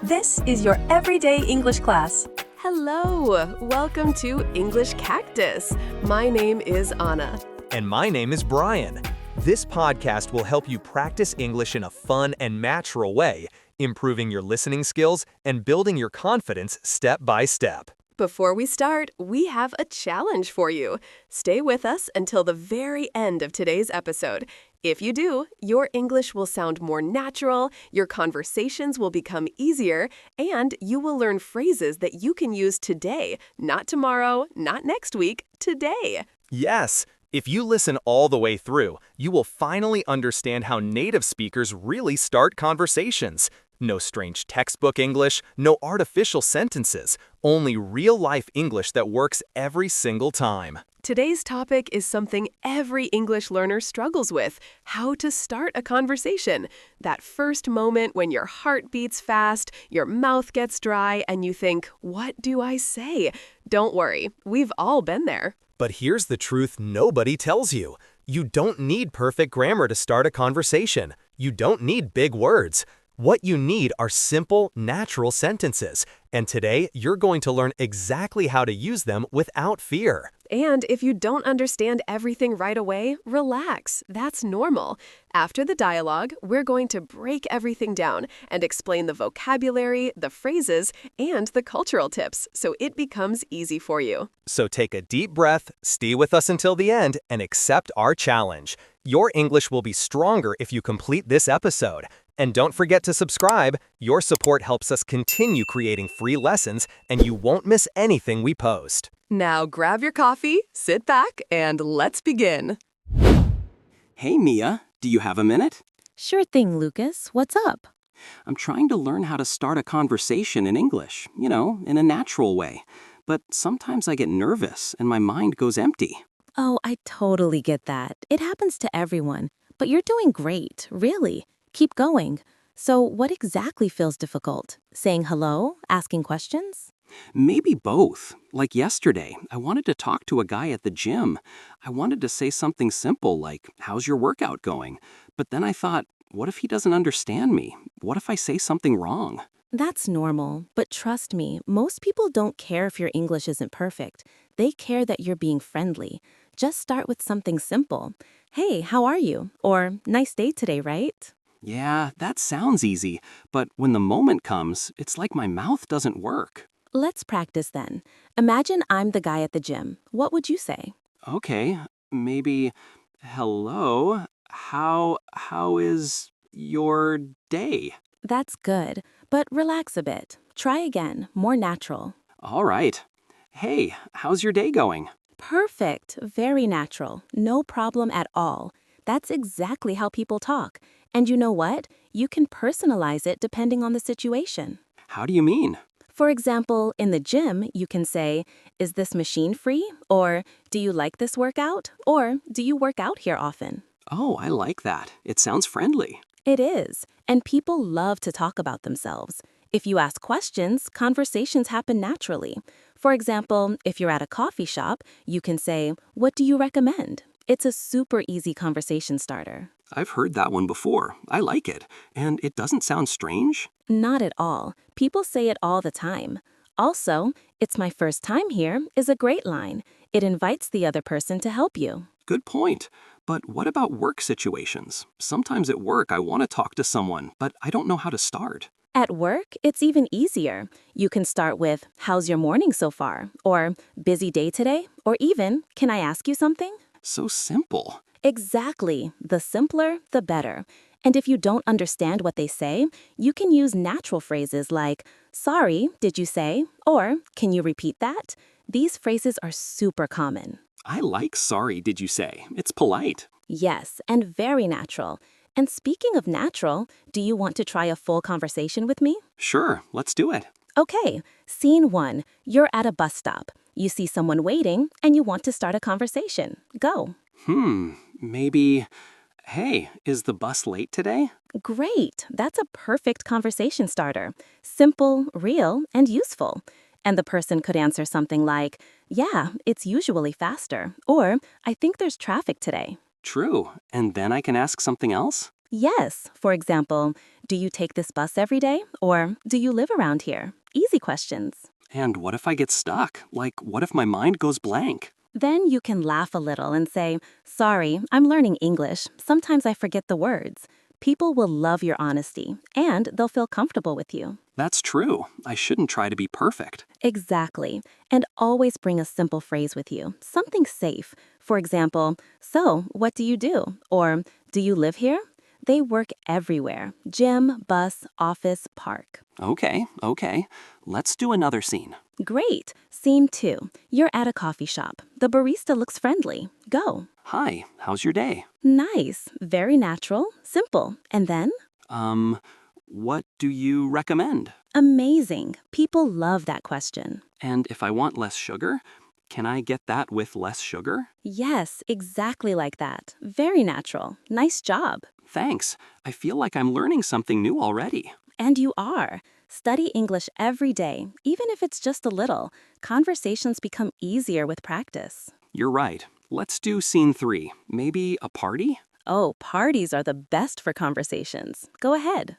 This is your everyday English class. Hello! Welcome to English Cactus. My name is Anna. And my name is Brian. This podcast will help you practice English in a fun and natural way, improving your listening skills and building your confidence step by step. Before we start, we have a challenge for you. Stay with us until the very end of today's episode. If you do, your English will sound more natural, your conversations will become easier, and you will learn phrases that you can use today, not tomorrow, not next week, today. Yes, if you listen all the way through, you will finally understand how native speakers really start conversations. No strange textbook English, no artificial sentences, only real-life English that works every single time. Today's topic is something every English learner struggles with: how to start a conversation. That first moment when your heart beats fast, your mouth gets dry, and you think, what do I say? Don't worry, we've all been there. But here's the truth nobody tells you. You don't need perfect grammar to start a conversation. You don't need big words. What you need are simple, natural sentences. And today, you're going to learn exactly how to use them without fear. And if you don't understand everything right away, relax. That's normal. After the dialogue, we're going to break everything down and explain the vocabulary, the phrases, and the cultural tips so it becomes easy for you. So take a deep breath, stay with us until the end, and accept our challenge. Your English will be stronger if you complete this episode. And don't forget to subscribe. Your support helps us continue creating free lessons, and you won't miss anything we post. Now grab your coffee, sit back, and let's begin. Hey, Mia, do you have a minute? Sure thing, Lucas. What's up? I'm trying to learn how to start a conversation in English, in a natural way. But sometimes I get nervous and my mind goes empty. Oh, I totally get that. It happens to everyone. But you're doing great, really. Keep going. So what exactly feels difficult? Saying hello? Asking questions? Maybe both. Like yesterday, I wanted to talk to a guy at the gym. I wanted to say something simple like, "How's your workout going?" But then I thought, what if he doesn't understand me? What if I say something wrong? That's normal. But trust me, most people don't care if your English isn't perfect. They care that you're being friendly. Just start with something simple. Hey, how are you? Or, nice day today, right? Yeah, that sounds easy. But when the moment comes, it's like my mouth doesn't work. Let's practice then. Imagine I'm the guy at the gym. What would you say? Okay, maybe, hello, how is your day? That's good, but relax a bit. Try again, more natural. All right. Hey, how's your day going? Perfect, very natural, no problem at all. That's exactly how people talk. And you know what? You can personalize it depending on the situation. How do you mean? For example, in the gym, you can say, "Is this machine free?" Or, "Do you like this workout?" Or, "Do you work out here often?" Oh, I like that. It sounds friendly. It is, and people love to talk about themselves. If you ask questions, conversations happen naturally. For example, if you're at a coffee shop, you can say, "What do you recommend?" It's a super easy conversation starter. I've heard that one before. I like it. And it doesn't sound strange. Not at all. People say it all the time. Also, "It's my first time here" is a great line. It invites the other person to help you. Good point. But what about work situations? Sometimes at work I want to talk to someone, but I don't know how to start. At work, it's even easier. You can start with, "How's your morning so far?" Or, "Busy day today?" Or even, "Can I ask you something?" So simple. Exactly. The simpler, the better. And if you don't understand what they say, you can use natural phrases like, "Sorry, did you say?" Or, "Can you repeat that?" These phrases are super common. I like "sorry, did you say?" It's polite. Yes, and very natural. And speaking of natural, do you want to try a full conversation with me? Sure, let's do it. Okay, scene 1. You're at a bus stop. You see someone waiting, and you want to start a conversation. Go. Maybe, hey, is the bus late today? Great, that's a perfect conversation starter. Simple, real, and useful. And the person could answer something like, "Yeah, it's usually faster," or, "I think there's traffic today." True. And then I can ask something else? Yes, for example, do you take this bus every day? Or do you live around here? Easy questions. And what if I get stuck? Like, what if my mind goes blank? Then you can laugh a little and say, "Sorry, I'm learning English. Sometimes I forget the words." People will love your honesty, and they'll feel comfortable with you. That's true. I shouldn't try to be perfect. Exactly. And always bring a simple phrase with you, something safe. For example, "So, what do you do?" Or, "Do you live here?" They work everywhere: gym, bus, office, park. Okay. Let's do another scene. Great. Scene 2. You're at a coffee shop. The barista looks friendly. Go. Hi, how's your day? Nice. Very natural. Simple. And then? What do you recommend? Amazing. People love that question. And if I want less sugar, can I get that with less sugar? Yes, exactly like that. Very natural. Nice job. Thanks. I feel like I'm learning something new already. And you are. Study English every day, even if it's just a little. Conversations become easier with practice. You're right. Let's do scene 3. Maybe a party? Oh, parties are the best for conversations. Go ahead.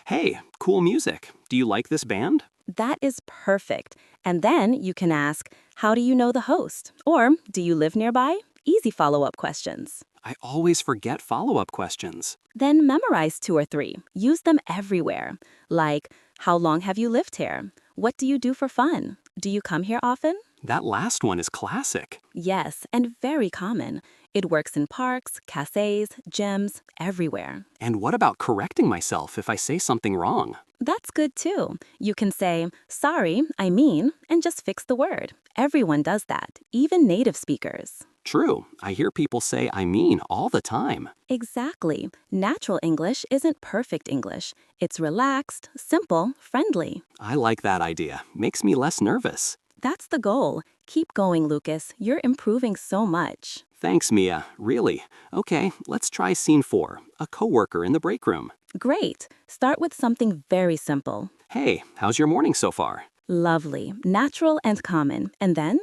Hey, cool music. Do you like this band? That is perfect. And then you can ask, "How do you know the host?" Or, "Do you live nearby?" Easy follow-up questions. I always forget follow-up questions. Then memorize 2 or 3. Use them everywhere. Like, "How long have you lived here?" "What do you do for fun?" "Do you come here often?" That last one is classic. Yes, and very common. It works in parks, cafes, gyms, everywhere. And what about correcting myself if I say something wrong? That's good too. You can say, "Sorry, I mean," and just fix the word. Everyone does that, even native speakers. True. I hear people say I mean all the time. Exactly. Natural English isn't perfect English. It's relaxed, simple, friendly. I like that idea. Makes me less nervous. That's the goal. Keep going, Lucas. You're improving so much. Thanks, Mia. Really. Okay, let's try scene 4. A coworker in the break room. Great. Start with something very simple. Hey, how's your morning so far? Lovely, natural and common. And then?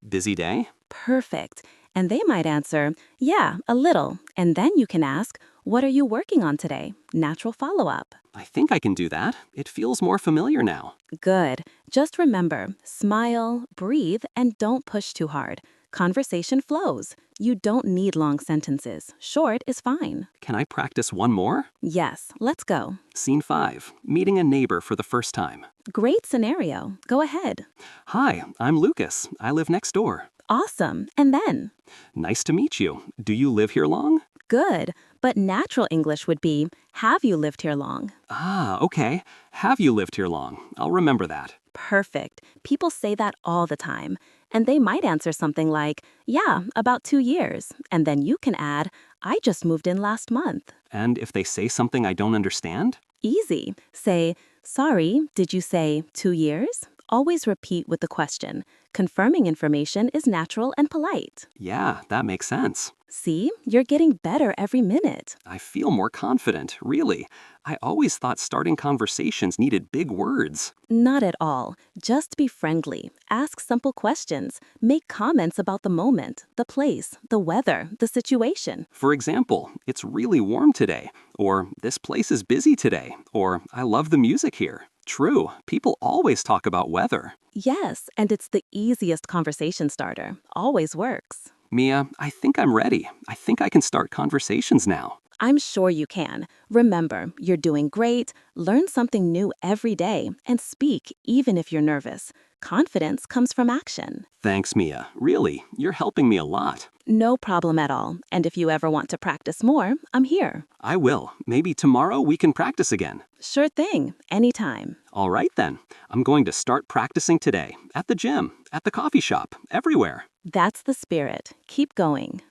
Busy day? Perfect. And they might answer, "Yeah, a little." And then you can ask, "What are you working on today?" Natural follow-up. I think I can do that. It feels more familiar now. Good. Just remember, smile, breathe, and don't push too hard. Conversation flows. You don't need long sentences. Short is fine. Can I practice one more? Yes, let's go. Scene 5. Meeting a neighbor for the first time. Great scenario. Go ahead. Hi, I'm Lucas. I live next door. Awesome. And then? Nice to meet you. Do you live here long? Good. But natural English would be, "Have you lived here long?" Ah, okay. Have you lived here long? I'll remember that. Perfect. People say that all the time. And they might answer something like, "Yeah, about 2 years." And then you can add, "I just moved in last month." And if they say something I don't understand? Easy. Say, "Sorry, did you say 2 years?" Always repeat with the question. Confirming information is natural and polite. Yeah, that makes sense. See, you're getting better every minute. I feel more confident, really. I always thought starting conversations needed big words. Not at all. Just be friendly. Ask simple questions. Make comments about the moment, the place, the weather, the situation. For example, "It's really warm today," or "This place is busy today," or "I love the music here." True, people always talk about weather. Yes, and it's the easiest conversation starter. Always works. Mia, I think I'm ready. I think I can start conversations now. I'm sure you can. Remember, you're doing great. Learn something new every day and speak even if you're nervous. Confidence comes from action. Thanks, Mia. Really, you're helping me a lot. No problem at all. And if you ever want to practice more, I'm here. I will. Maybe tomorrow we can practice again. Sure thing. Anytime. All right then. I'm going to start practicing today. At the gym, at the coffee shop, everywhere. That's the spirit. Keep going.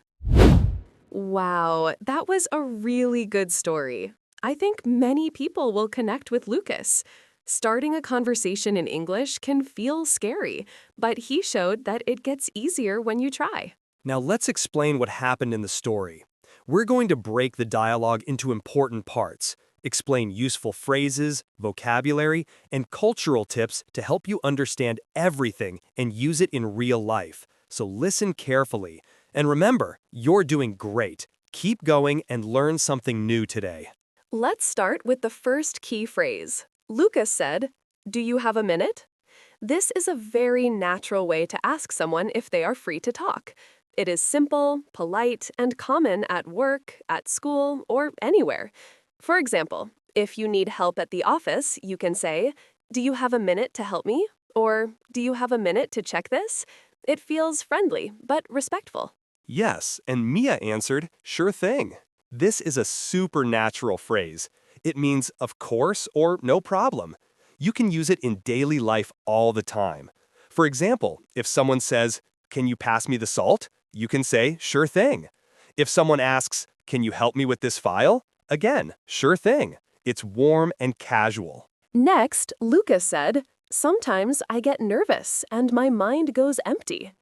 Wow, that was a really good story. I think many people will connect with Lucas. Starting a conversation in English can feel scary, but he showed that it gets easier when you try. Now let's explain what happened in the story. We're going to break the dialogue into important parts, explain useful phrases, vocabulary, and cultural tips to help you understand everything and use it in real life. So listen carefully. And remember, you're doing great. Keep going and learn something new today. Let's start with the first key phrase. Lucas said, "Do you have a minute?" This is a very natural way to ask someone if they are free to talk. It is simple, polite, and common at work, at school, or anywhere. For example, if you need help at the office, you can say, "Do you have a minute to help me?" Or, "Do you have a minute to check this?" It feels friendly, but respectful. Yes, and Mia answered, "Sure thing." This is a supernatural phrase. It means of course or no problem. You can use it in daily life all the time. For example, if someone says, "Can you pass me the salt?" you can say, "Sure thing." If someone asks, "Can you help me with this file?" again, "Sure thing." It's warm and casual. Next, Lucas said, "Sometimes I get nervous and my mind goes empty."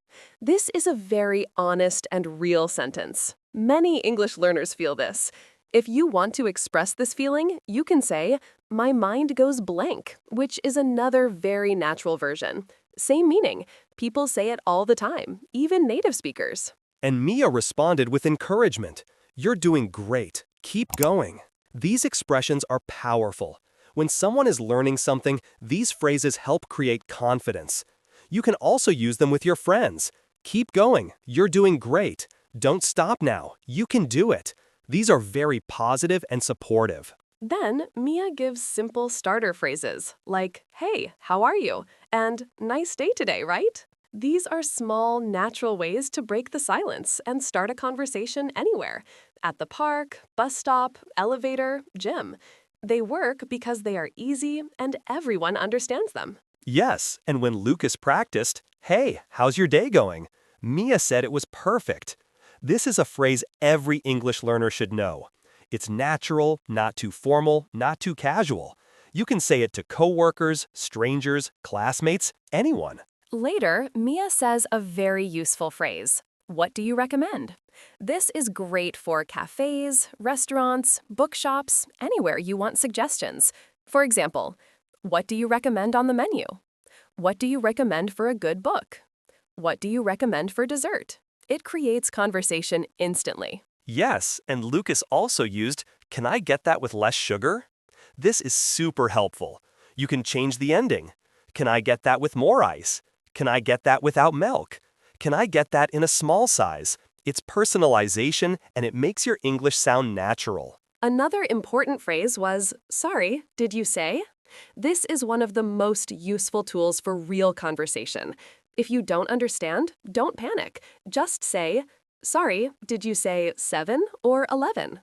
This is a very honest and real sentence. Many English learners feel this. If you want to express this feeling, you can say, "My mind goes blank," which is another very natural version. Same meaning. People say it all the time, even native speakers. And Mia responded with encouragement. "You're doing great. Keep going." These expressions are powerful. When someone is learning something, these phrases help create confidence. You can also use them with your friends. "Keep going. You're doing great. Don't stop now. You can do it." These are very positive and supportive. Then, Mia gives simple starter phrases like, "Hey, how are you?" and "Nice day today, right?" These are small, natural ways to break the silence and start a conversation anywhere. At the park, bus stop, elevator, gym. They work because they are easy and everyone understands them. Yes, and when Lucas practiced, "Hey, how's your day going?" Mia said it was perfect. This is a phrase every English learner should know. It's natural, not too formal, not too casual. You can say it to coworkers, strangers, classmates, anyone. Later, Mia says a very useful phrase. "What do you recommend?" This is great for cafes, restaurants, bookshops, anywhere you want suggestions. For example, "What do you recommend on the menu?" "What do you recommend for a good book?" "What do you recommend for dessert?" It creates conversation instantly. Yes, and Lucas also used, "Can I get that with less sugar?" This is super helpful. You can change the ending. "Can I get that with more ice?" "Can I get that without milk?" "Can I get that in a small size?" It's personalization, and it makes your English sound natural. Another important phrase was, "Sorry, did you say?" This is one of the most useful tools for real conversation. If you don't understand, don't panic. Just say, "Sorry, did you say 7 or 11?"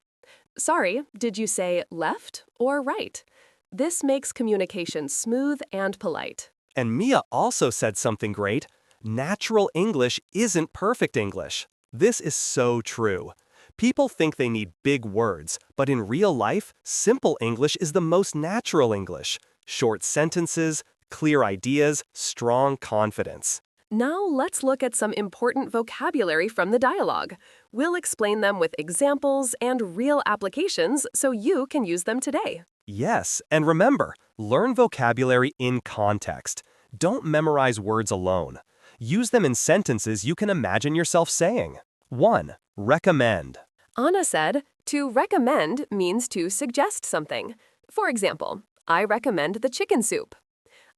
"Sorry, did you say left or right?" This makes communication smooth and polite. And Mia also said something great. Natural English isn't perfect English. This is so true. People think they need big words, but in real life, simple English is the most natural English. Short sentences, clear ideas, strong confidence. Now let's look at some important vocabulary from the dialogue. We'll explain them with examples and real applications so you can use them today. Yes, and remember, learn vocabulary in context. Don't memorize words alone. Use them in sentences you can imagine yourself saying. 1. Recommend. Anna said, "To recommend means to suggest something." For example, "I recommend the chicken soup."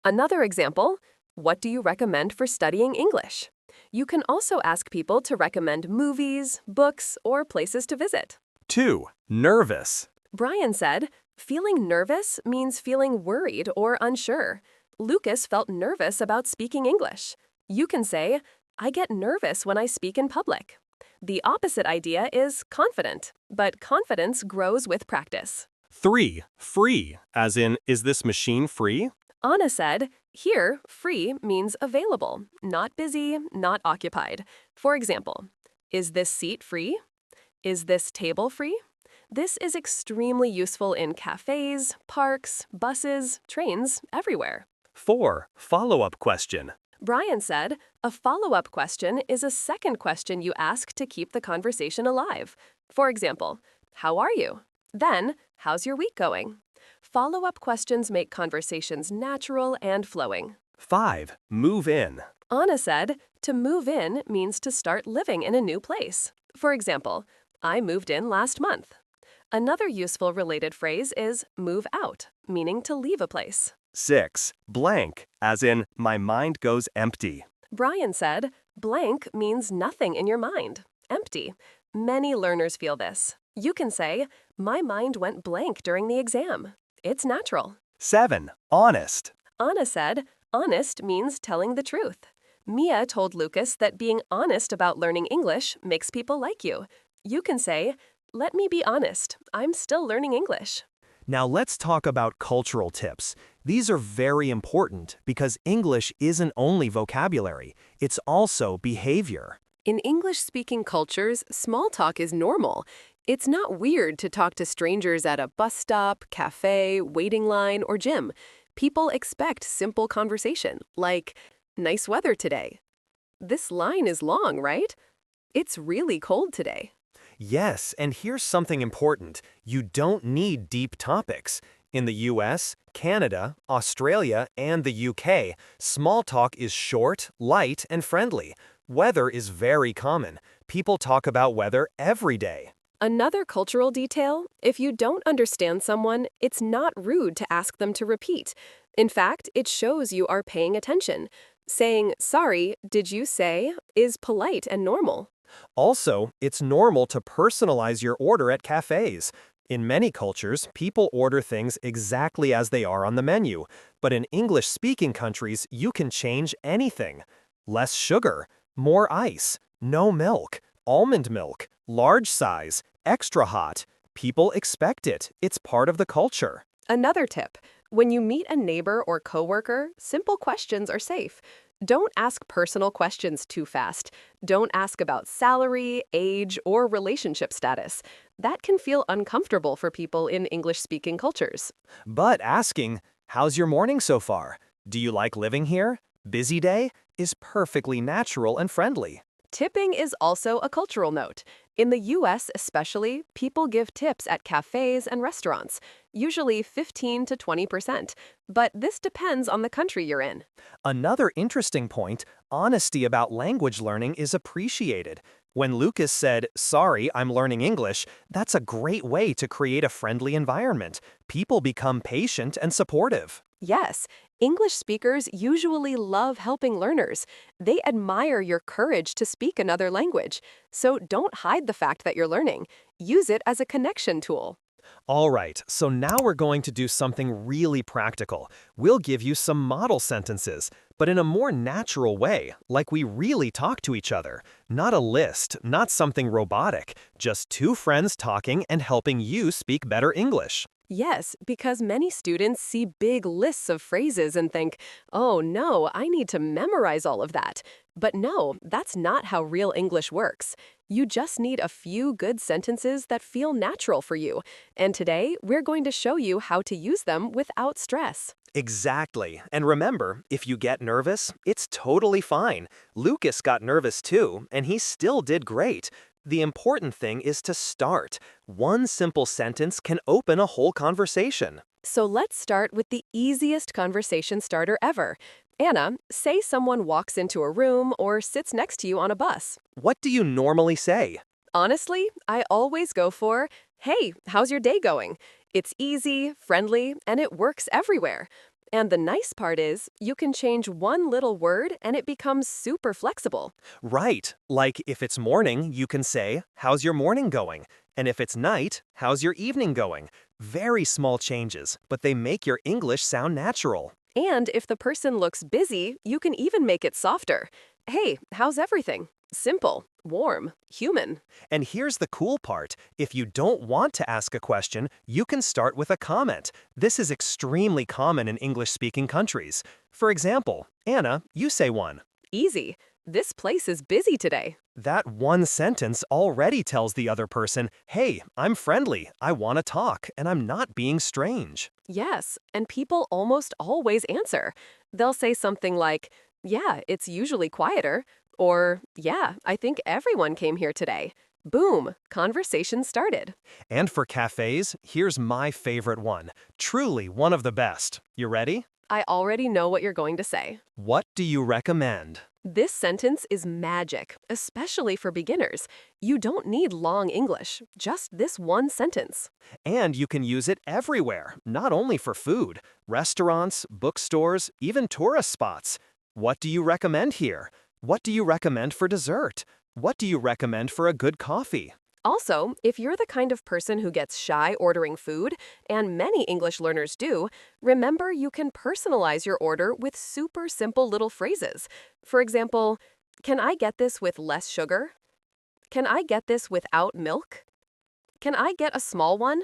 Another example, "What do you recommend for studying English?" You can also ask people to recommend movies, books, or places to visit. 2. Nervous. Brian said, "Feeling nervous means feeling worried or unsure." Lucas felt nervous about speaking English. You can say, "I get nervous when I speak in public." The opposite idea is confident, but confidence grows with practice. 3. Free, as in, is this machine free? Anna said, "Here, free means available, not busy, not occupied." For example, "Is this seat free?" "Is this table free?" This is extremely useful in cafes, parks, buses, trains, everywhere. 4. Follow-up question. Brian said, "A follow-up question is a second question you ask to keep the conversation alive." For example, "How are you?" Then, "How's your week going?" Follow-up questions make conversations natural and flowing. 5. Move in. Anna said, "To move in means to start living in a new place." For example, I moved in last month. Another useful related phrase is move out, meaning to leave a place. 6. Blank, as in, my mind goes empty. Brian said, blank means nothing in your mind, empty. Many learners feel this. You can say, my mind went blank during the exam. It's natural. 7. Honest. Anna said, honest means telling the truth. Mia told Lucas that being honest about learning English makes people like you. You can say, let me be honest, I'm still learning English. Now let's talk about cultural tips. These are very important because English isn't only vocabulary, it's also behavior. In English-speaking cultures, small talk is normal. It's not weird to talk to strangers at a bus stop, cafe, waiting line, or gym. People expect simple conversation, like, nice weather today. This line is long, right? It's really cold today. Yes, and here's something important. You don't need deep topics. In the US, Canada, Australia, and the UK, small talk is short, light, and friendly. Weather is very common. People talk about weather every day. Another cultural detail, if you don't understand someone, it's not rude to ask them to repeat. In fact, it shows you are paying attention. Saying, sorry, did you say, is polite and normal. Also, it's normal to personalize your order at cafes. In many cultures, people order things exactly as they are on the menu, but in English-speaking countries, you can change anything. Less sugar, more ice, no milk, almond milk, large size, extra hot. People expect it. It's part of the culture. Another tip, when you meet a neighbor or coworker, simple questions are safe. Don't ask personal questions too fast. Don't ask about salary, age, or relationship status. That can feel uncomfortable for people in English-speaking cultures. But asking, how's your morning so far? Do you like living here? Busy day? Is perfectly natural and friendly. Tipping is also a cultural note. In the US especially, people give tips at cafes and restaurants, usually 15 to 20%, but this depends on the country you're in. Another interesting point, honesty about language learning is appreciated. When Lucas said, sorry, I'm learning English, that's a great way to create a friendly environment. People become patient and supportive. Yes, English speakers usually love helping learners. They admire your courage to speak another language. So don't hide the fact that you're learning. Use it as a connection tool. All right, so now we're going to do something really practical. We'll give you some model sentences, but in a more natural way, like we really talk to each other. Not a list, not something robotic, just two friends talking and helping you speak better English. Yes, because many students see big lists of phrases and think, oh no, I need to memorize all of that. But no, that's not how real English works. You just need a few good sentences that feel natural for you. And today, we're going to show you how to use them without stress. Exactly. And remember, if you get nervous, it's totally fine. Lucas got nervous too, and he still did great. The important thing is to start. One simple sentence can open a whole conversation. So let's start with the easiest conversation starter ever. Anna, say someone walks into a room or sits next to you on a bus. What do you normally say? Honestly, I always go for, hey, how's your day going? It's easy, friendly, and it works everywhere. And the nice part is, you can change one little word and it becomes super flexible. Right. Like if it's morning, you can say, how's your morning going? And if it's night, how's your evening going? Very small changes, but they make your English sound natural. And if the person looks busy, you can even make it softer. Hey, how's everything? Simple, warm, human. And here's the cool part. If you don't want to ask a question, you can start with a comment. This is extremely common in English-speaking countries. For example, Anna, you say one. Easy. This place is busy today. That one sentence already tells the other person, hey, I'm friendly, I want to talk, and I'm not being strange. Yes, and people almost always answer. They'll say something like, yeah, it's usually quieter. Or, yeah, I think everyone came here today. Boom, conversation started. And for cafes, here's my favorite one. Truly one of the best. You ready? I already know what you're going to say. What do you recommend? This sentence is magic, especially for beginners. You don't need long English, just this one sentence. And you can use it everywhere, not only for food, restaurants, bookstores, even tourist spots. What do you recommend here? What do you recommend for dessert? What do you recommend for a good coffee? Also, if you're the kind of person who gets shy ordering food, and many English learners do, remember you can personalize your order with super simple little phrases. For example, can I get this with less sugar? Can I get this without milk? Can I get a small one?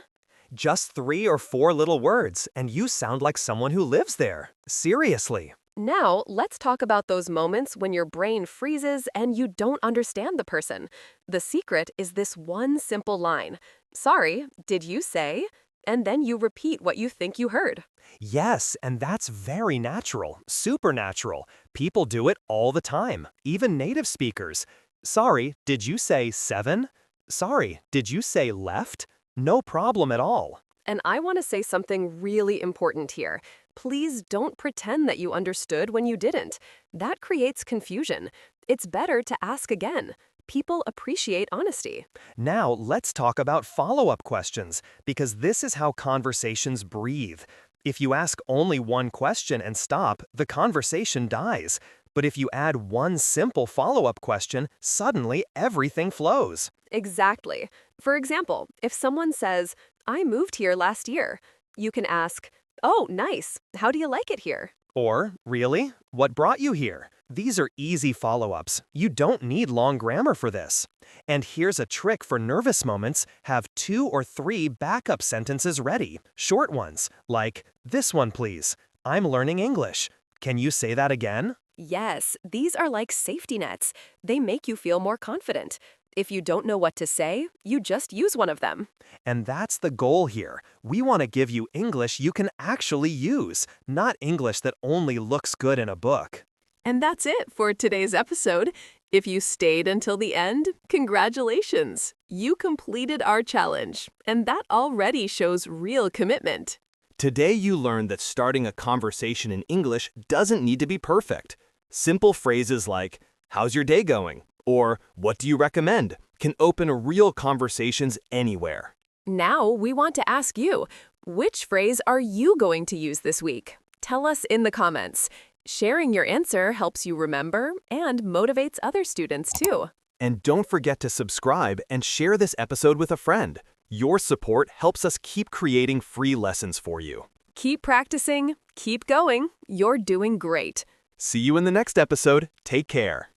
Just 3 or 4 little words, and you sound like someone who lives there. Seriously. Now, let's talk about those moments when your brain freezes and you don't understand the person. The secret is this one simple line. Sorry, did you say? And then you repeat what you think you heard. Yes, and that's very natural, supernatural. People do it all the time, even native speakers. Sorry, did you say 7? Sorry, did you say left? No problem at all. And I want to say something really important here. Please don't pretend that you understood when you didn't. That creates confusion. It's better to ask again. People appreciate honesty. Now, let's talk about follow-up questions, because this is how conversations breathe. If you ask only one question and stop, the conversation dies. But if you add one simple follow-up question, suddenly everything flows. Exactly. For example, if someone says, I moved here last year, you can ask, oh, nice. How do you like it here? Or, really? What brought you here? These are easy follow-ups. You don't need long grammar for this. And here's a trick for nervous moments. Have 2 or 3 backup sentences ready, short ones, like, this one please. I'm learning English. Can you say that again? Yes, these are like safety nets. They make you feel more confident. If you don't know what to say, you just use one of them. And that's the goal here. We want to give you English you can actually use, not English that only looks good in a book. And that's it for today's episode. If you stayed until the end, congratulations! You completed our challenge, and that already shows real commitment. Today you learned that starting a conversation in English doesn't need to be perfect. Simple phrases like, how's your day going? Or, what do you recommend? Can open real conversations anywhere. Now we want to ask you, which phrase are you going to use this week? Tell us in the comments. Sharing your answer helps you remember and motivates other students too. And don't forget to subscribe and share this episode with a friend. Your support helps us keep creating free lessons for you. Keep practicing, keep going. You're doing great. See you in the next episode. Take care.